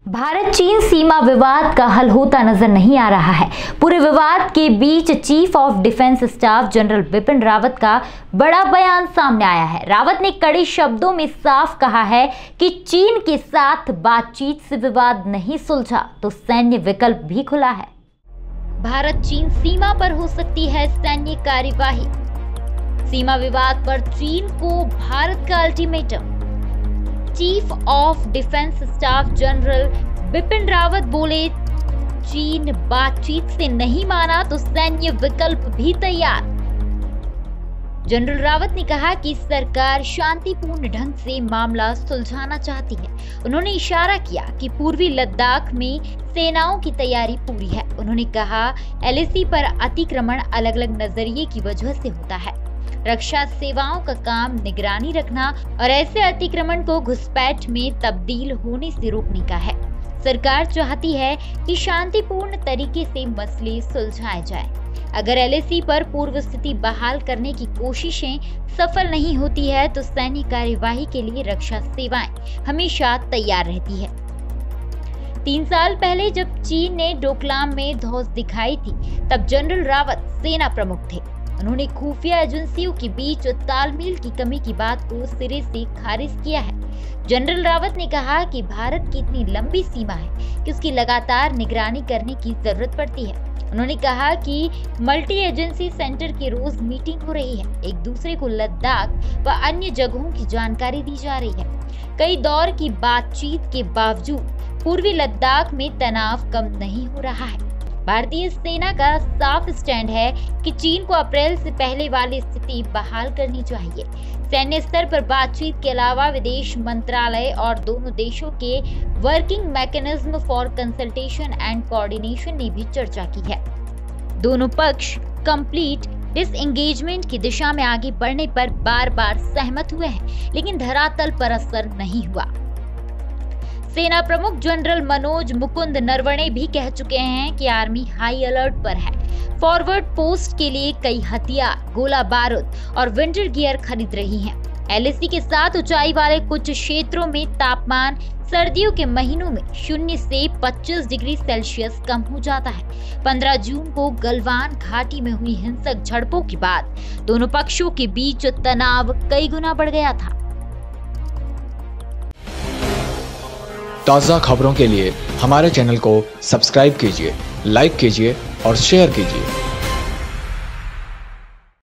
भारत चीन सीमा विवाद का हल होता नजर नहीं आ रहा है। पूरे विवाद के बीच chief of defence staff general Bipin Rawat का बड़ा बयान सामने आया है। रावत ने कड़े शब्दों में साफ कहा है कि चीन के साथ बातचीत से विवाद नहीं सुलझा तो सैन्य विकल्प भी खुला है। भारत चीन सीमा पर हो सकती है सैन्य कार्यवाही। सीमा विवाद पर चीन को भारत का ultimatum. Chief of defence staff general Bipin Rawat बोले, चीन बातचीत से नहीं माना तो सैन्य विकल्प भी तैयार। जनरल रावत ने कहा कि सरकार शांतिपूर्ण ढंग से मामला सुलझाना चाहती है। उन्होंने इशारा किया कि पूर्वी लद्दाख में सेनाओं की तैयारी पूरी है। उन्होंने कहा, एलएसी पर अतिक्रमण अलग अलग नजरिए की वजह से होता है। रक्षा सेवाओं का काम निगरानी रखना और ऐसे अतिक्रमण को घुसपैठ में तब्दील होने से रोकने का है। सरकार चाहती है कि शांतिपूर्ण तरीके से मसले सुलझाए जाए। अगर एलएसी पर पूर्व स्थिति बहाल करने की कोशिशें सफल नहीं होती है तो सैन्य कार्यवाही के लिए रक्षा सेवाएं हमेशा तैयार रहती है। 3 साल पहले जब चीन ने डोकलाम में धौंस दिखाई थी, तब जनरल रावत सेना प्रमुख थे। उन्होंने खुफिया एजेंसियों के बीच तालमेल की कमी की बात को सिरे से खारिज किया है। जनरल रावत ने कहा कि भारत की इतनी लंबी सीमा है कि उसकी लगातार निगरानी करने की जरूरत पड़ती है। उन्होंने कहा कि मल्टी एजेंसी सेंटर की रोज मीटिंग हो रही है। एक दूसरे को लद्दाख व अन्य जगहों की जानकारी दी जा रही है। कई दौर की बातचीत के बावजूद पूर्वी लद्दाख में तनाव कम नहीं हो रहा है। भारतीय सेना का साफ स्टैंड है कि चीन को अप्रैल से पहले वाली स्थिति बहाल करनी चाहिए। सैन्य स्तर पर बातचीत के अलावा विदेश मंत्रालय और दोनों देशों के working mechanism for consultation and coordination ने भी चर्चा की है। दोनों पक्ष कंप्लीट डिसएंगेजमेंट की दिशा में आगे बढ़ने पर बार बार सहमत हुए हैं, लेकिन धरातल पर असर नहीं हुआ। सेना प्रमुख जनरल मनोज मुकुंद नरवणे भी कह चुके हैं कि आर्मी हाई अलर्ट पर है। फॉरवर्ड पोस्ट के लिए कई हथियार, गोला बारूद और विंटर गियर खरीद रही हैं। एलएसी के साथ ऊंचाई वाले कुछ क्षेत्रों में तापमान सर्दियों के महीनों में 0 से 25 डिग्री सेल्सियस कम हो जाता है। 15 जून को गलवान घाटी में हुई हिंसक झड़पों के बाद दोनों पक्षों के बीच तनाव कई गुना बढ़ गया था। ताज़ा खबरों के लिए हमारे चैनल को सब्सक्राइब कीजिए, लाइक कीजिए और शेयर कीजिए।